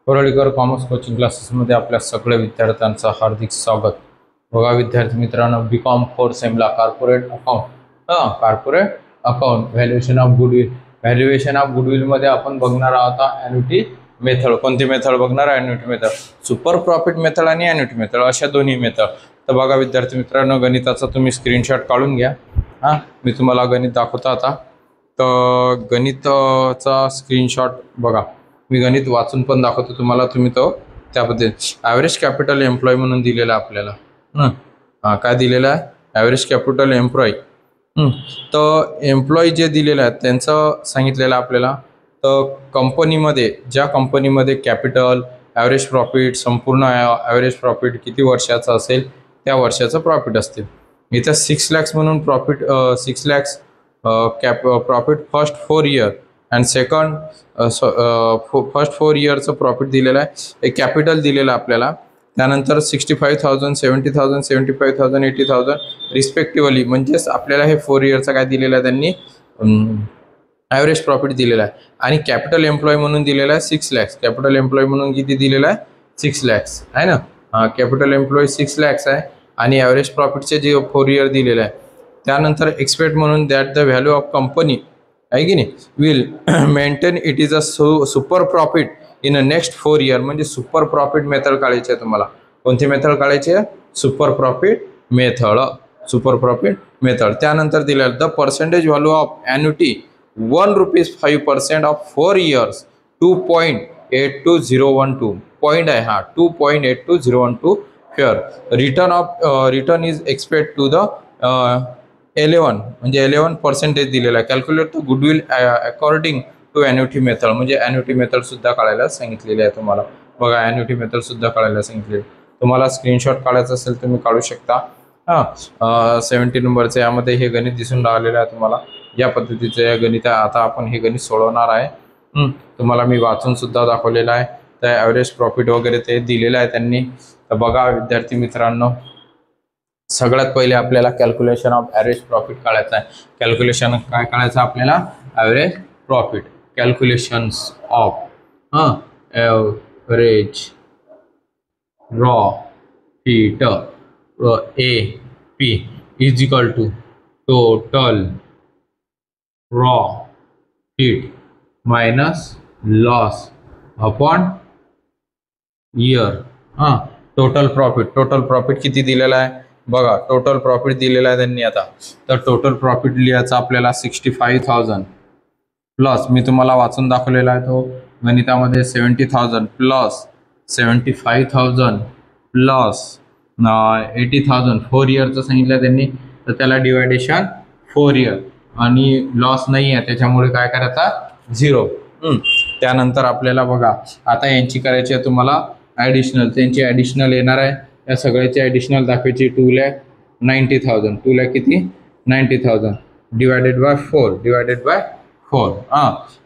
कोरळीकर commerce coaching क्लासेसमध्ये आपल्या सगळ्या विद्यार्थ्यांचं हार्दिक स्वागत. बघा विद्यार्थी मित्रांनो, बीकॉम 4 सेमला corporate account valuation of goodwill मध्ये आपण बघणार आहोत ॲन्युटी मेथड. कोणती मेथड बघणार? Annuity method. Super profit method आणि ॲन्युटी मेथड अशा दोन्ही मेथड. तर बघा विद्यार्थी मित्रांनो, गणिताचा तुम्ही स्क्रीनशॉट काढून घ्या. मी तुम्हाला गणित दाखवतो आता. तर गणिताचा स्क्रीनशॉट बघा, मी गणित वाचून पण दाखवतो तुम्हाला, तुम्ही तो त्याबद्दल. ॲव्हरेज कॅपिटल एम्प्लॉय म्हणून दिलेला आपल्याला. काय दिलेलं आहे? Average capital employ. तर एम्प्लॉय जे दिलेलं आहे त्यांचं सांगितलेलं आपल्याला. तर कंपनीमध्ये, ज्या कंपनीमध्ये कॅपिटल, ॲव्हरेज प्रॉफिट, संपूर्ण ॲव्हरेज प्रॉफिट किती वर्षाचं असेल त्या वर्षाचं प्रॉफिट असते. इथं 6 lakhs म्हणून profit, 6 lakhs profit first 4 year and second first 4 yearचं प्रॉफिट दिलेलं आहे. एक कॅपिटल दिलेलं आपल्याला. त्यानंतर 65,000, 70,000, 75,000, 80,000 रिस्पेक्टिव्हली. म्हणजेच आपल्याला हे 4 yearचं काय दिलेलं आहे त्यांनी, ॲव्हरेज प्रॉफिट दिलेला आहे. आणि कॅपिटल एम्प्लॉय म्हणून दिलेला आहे 6 lakhs. कॅपिटल एम्प्लॉय म्हणून किती दिलेला आहे? 6 lakhs आहे ना. कॅपिटल एम्प्लॉय 6 lakhs आहे आणि ॲव्हरेज प्रॉफिटचे जे 4 year दिलेलं आहे. त्यानंतर एक्सपेक्ट म्हणून that the value of company आहे की नाही will maintain it is a super profit in a next 4 year. म्हणजे सुपर प्रॉफिट मेथड काढायची आहे तुम्हाला. कोणती मेथड काढायची आहे? Super profit method. Super profit method. त्यानंतर दिलेलं the percentage value of annuity ₹1.5% of 4 years 2.82012 point आहे हा, 2.82012 fair. Return is expect to the 11 म्हणजे 11% दिलेला आहे. Calculate to goodwill according to annuity method. म्हणजे ॲन्युटी मेथड सुद्धा काढायला सांगितलेली आहे तुम्हाला. बघा ॲन्युटी मेथड सुद्धा काढायला सांगितले. तुम्हाला स्क्रीनशॉट काढायचा असेल तुम्ही काढू शकता. 70 नंबरचं यामध्ये हे गणित दिसून राहिलेलं आहे तुम्हाला. या पद्धतीचं या गणित आहे. आता आपण हे गणित सोडवणार आहे. तुम्हाला मी वाचून सुद्धा दाखवलेलं आहे. तर ॲव्हरेज प्रॉफिट वगैरे ते दिलेलं आहे त्यांनी. तर बघा विद्यार्थी मित्रांनो, सगळ्यात पहिले आपल्याला कॅल्क्युलेशन ऑफ ॲव्हरेज प्रॉफिट काढायचं आहे. कॅल्क्युलेशन काय काढायचं आपल्याला? Average profit. Calculations of average profit AP is equal to total profit minus loss upon year. Total profit किती दिलेला आहे बघा. टोटल प्रॉफिट दिलेला आहे त्यांनी आता. तर टोटल प्रॉफिट लिहायचं आपल्याला 65,000 प्लस, मी तुम्हाला वाचून दाखवलेला आहे तो गणितामध्ये, 70,000 प्लस 75,000 प्लस 80,000. 4 yearचं सांगितलं त्यांनी. तर त्याला डिवायडेशन 4 year आणि लॉस नाही आहे त्याच्यामुळे काय करायचा? 0. त्यानंतर आपल्याला बघा आता यांची करायची आहे तुम्हाला ॲडिशनल. त्यांची ॲडिशनल येणार आहे. या सगळ्याची ॲडिशनल दाखवायची 2,90,000. 2 लाख किती? 90,000 डिवायडेड बाय 4.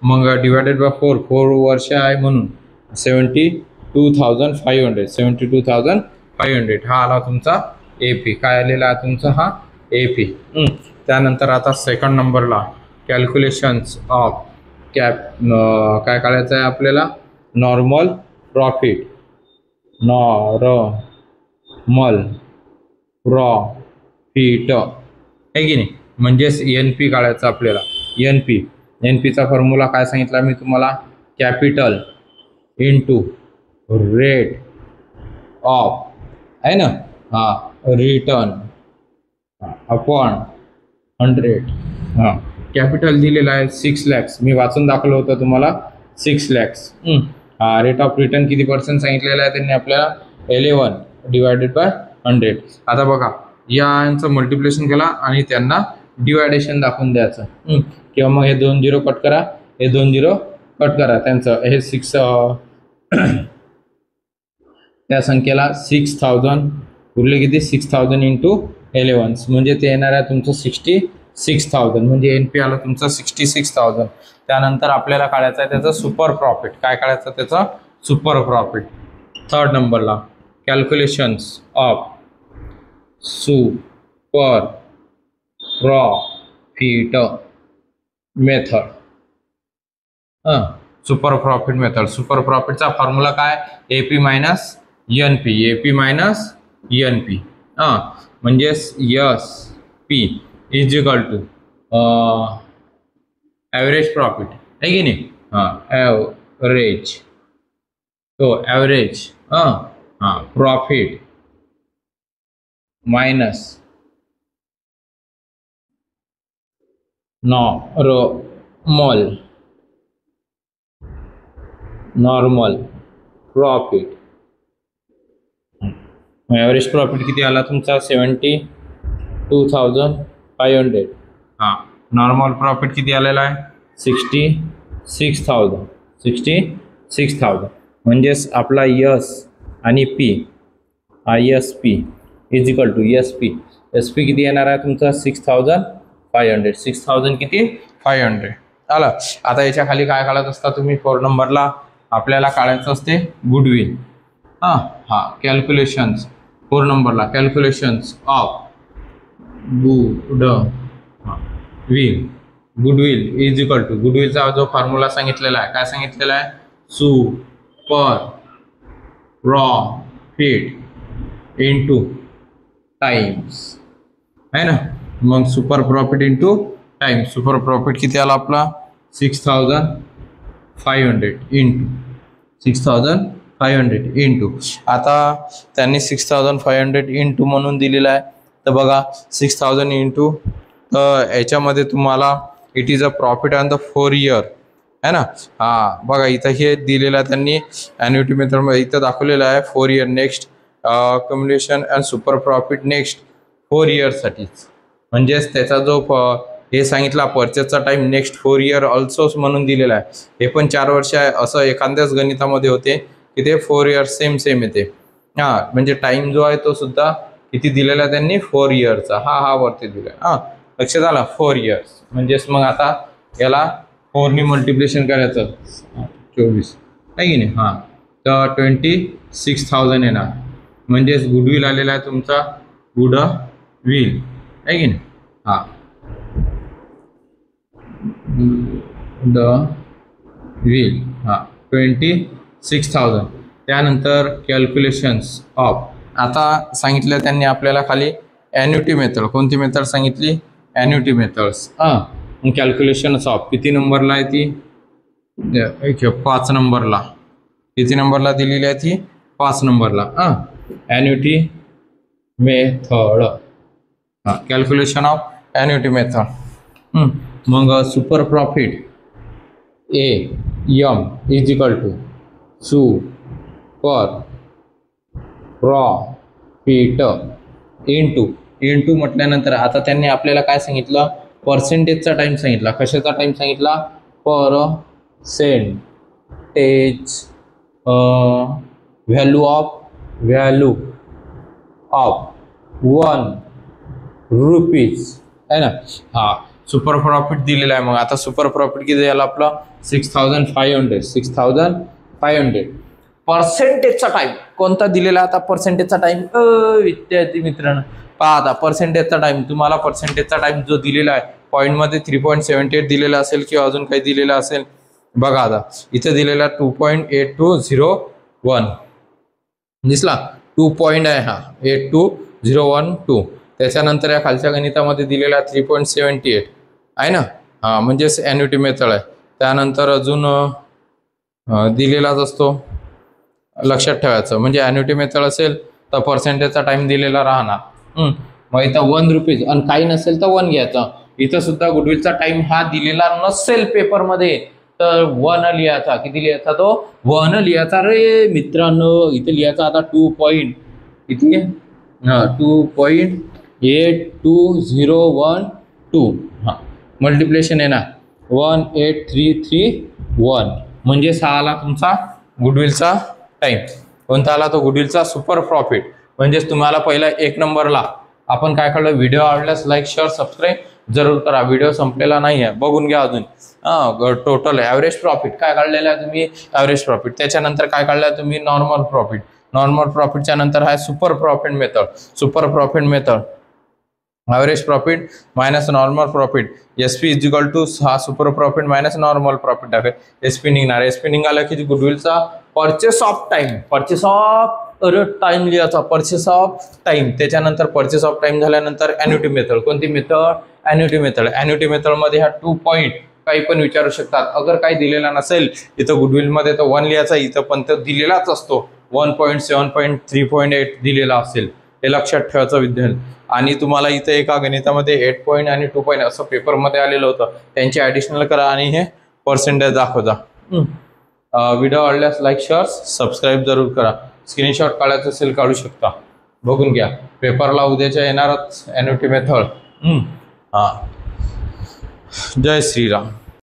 मग डिवायडेड बाय 4 वर्ष आहे म्हणून 72,500. हा आला तुमचा AP. काय आलेला आहे तुमचा? हा AP. त्यानंतर आता सेकंड नंबरला कॅल्क्युलेशन्स ऑफ काय काढायचं आहे आपल्याला? Normal profit. आहे की नाही. म्हणजेच NP काढायचं आपल्याला. NPचा फॉर्म्युला काय सांगितला मी तुम्हाला? कॅपिटल इंटू रेट ऑफ आहे ना, रिटर्न अपॉन 100. कॅपिटल दिलेला आहे 6 lakhs. मी वाचून दाखवलं होतं तुम्हाला 6 lakhs. रेट ऑफ रिटर्न किती % सांगितलेलं आहे त्यांनी आपल्याला? 11 डिवायडेड बाय 100. आता बघा यांचं मल्टिप्लिकेशन केला आणि त्यांना डिवायडेशन दाखवून द्यायचं. किंवा मग हे 2 0 कट करा, हे 2 0 कट करा. त्यांचं हे 6 त्या संख्येला 6,000 उरले किती? 6,000 इंटू 11 म्हणजे ते येणार आहे तुमचं 66,000. म्हणजे NP आलं तुमचं 66,000. त्यानंतर आपल्याला काढायचं आहे त्याचं सुपर प्रॉफिट. काय काढायचं त्याचं? Super profit. थर्ड नंबरला calculations of super profit method. Super profit method. Super प्रॉफिटचा फॉर्म्युला काय? AP minus NP. AP minus NP. म्हणजे S P is equal to average profit आहे की नाही. ॲव्हरेज. तो average profit minus normal profit. Average profit किती आला तुमचा? 72,500. नॉर्मल प्रॉफिट किती आलेला आहे? 66,000. म्हणजेच आपला यस आणि P S P is equal to S P किती येणार आहे तुमचा? 6,500. 6,000 किती? 500 आला. आता याच्या खाली काय काढत असता तुम्ही? 4 नंबरला आपल्याला काढायचं असते गुडविल. कॅल्क्युलेशन्स. 4 नंबरला calculations of goodwill is equal to. गुडविलचा जो फॉर्म्युला सांगितलेला आहे, काय सांगितलेला आहे? सुपर प्रॉफिट इंटू टाइम्स आहे ना. मग super profit into time. Super profit किती आला आपला? 6,500 इंटू 6,500 इंटू. आता त्यांनी 6,500 इंटू म्हणून दिलेला आहे. तर बघा 6,000 इंटू, तर याच्यामध्ये तुम्हाला it is a profit on the 4 year आहे ना. बघा इथं हे दिलेलं आहे त्यांनी ॲन्युटी मेथडमध्ये. इथं दाखवलेलं आहे 4 year next accumulation and super profit next 4 इयर्ससाठीच. म्हणजेच त्याचा जो हे सांगितला परचेसचा टाइम नेक्स्ट 4 इयर ऑल्सोच म्हणून दिलेला आहे. हे पण 4 वर्ष आहे असं एखाद्याच गणितामध्ये होते की ते 4 इयर्स सेम येते. म्हणजे टाइम जो आहे तो सुद्धा किती दिलेला आहे त्यांनी? 4 इयरचा. हा वरती दिला. लक्षात आला? 4 इयर्स. म्हणजेच मग आता याला 4 मल्टिप्लिकेशन करायचं. 24 आहे की नाही. तर 26,000 येणार. म्हणजेच गुडविल आलेला आहे तुमचा. गुडविल आहे की नाही. गुडविल 26,000. त्यानंतर कॅल्क्युलेशन्स ऑफ. आता सांगितलं त्यांनी आपल्याला खाली ॲन्युटी मेथड. कोणती मेथड सांगितली? ॲन्युटी मेथड्स. कॅल्क्युलेशन्स ऑफ किती नंबरला आहे ती? 5 नंबरला. किती नंबरला दिलेली आहे ती? 5 नंबरला. Annuity method. Calculation of annuity method. मग super profit AM is equal to super profit into म्हटल्यानंतर आता त्यांनी आपल्याला काय सांगितलं? पर्सेंटेजचा टाइम सांगितला. कशाचा टाइम सांगितला? पर्सेंटेज व्हॅल्यू ऑफ 1 रुपीज आहे ना. सुपर प्रॉफिट दिलेला आहे. मग आता सुपर प्रॉफिट किती झाला आपला? 6,500. पर्सेंटेजचा टाइम कोणता दिलेला? आता पर्सेंटेजचा टाइम विद्यार्थी मित्रांनो पहा. आता पर्सेंटेजचा टाइम तुम्हाला पर्सेंटेजचा टाइम जो दिलेला आहे पॉईंटमध्ये 3.78 दिलेला असेल किंवा अजून काही दिलेला असेल. बघा आता इथे दिलेला 2.8201 दिसला. 2 पॉईंट आहे 8201. त्याच्यानंतर या खालच्या गणितामध्ये दिलेला 3.78 आहे ना. म्हणजेच ॲन्युटी मेथड आहे. त्यानंतर अजून दिलेलाच असतो. लक्षात ठेवायचं. म्हणजे ॲन्युटी मेथड असेल तर पर्सेंटेजचा टाइम दिलेला राहणार. मग इथं 1 रुपीज आणि काही नसेल तर 1 घ्यायचं. इथं सुद्धा गुडविलचा टाइम हा दिलेला नसेल पेपरमध्ये तर 1 लिहायचा. किती लिहायचा? तो 1 लिहायचा रे मित्रांनो. इथे लिहायचा आता 2.8201 मल्टिप्लिकेशन आहे ना 18331. म्हणजे हा आला तुमचा गुडविलचा टाइम. कोणता आला? तो गुडविलचा सुपर प्रॉफिट. म्हणजेच तुम्हाला पहिला 1 नंबरला आपण काय काढलं? व्हिडिओ आवडल्यास लाईक शेअर सबस्क्राईब जरूर करा. व्हिडिओ संपलेला नाही आहे, बघून घ्या अजून. टोटल ॲव्हरेज प्रॉफिट काय काढलेलं आहे तुम्ही? Average profit. त्याच्यानंतर काय काढलं आहे तुम्ही? Normal profit. नॉर्मल प्रॉफिटच्या नंतर आहे super profit method. Super profit method average profit minus normal profit, SP is equal to हा super profit minus normal profit टाकेल. SP निघणार. SP निघाला की गुडविलचा purchase of time, purchase of time लिहायचा, परचेस ऑफ टाइम. त्याच्यानंतर purchase of time झाल्यानंतर annuity method. कोणती मेथड? Annuity method. ॲन्युटी मेथडमध्ये ह्या 2 पॉईंट काही पण विचारू शकतात. अगर काही दिलेला नसेल इथं गुडविलमध्ये तर 1 लिहायचा, इथं पण तो दिलेलाच असतो. 1.7.3.8 दिलेला असेल, हे लक्षात ठेवायचं विद्यार्थी. आणि तुम्हाला इथं एका गणितामध्ये 8 पॉईंट आणि 2 पॉईंट असं पेपरमध्ये आलेलं होतं, त्यांचे ॲडिशनल करा आणि हे पर्सेंटेज दाखवता. व्हिडिओ आवडल्यास लाईक शेअर सबस्क्राईब जरूर करा. स्क्रीनशॉट काढायचं असेल काढू शकता, बघून घ्या. पेपरला उद्याच्या येणारच ॲन्युटी मेथड. हां, जय श्रीराम.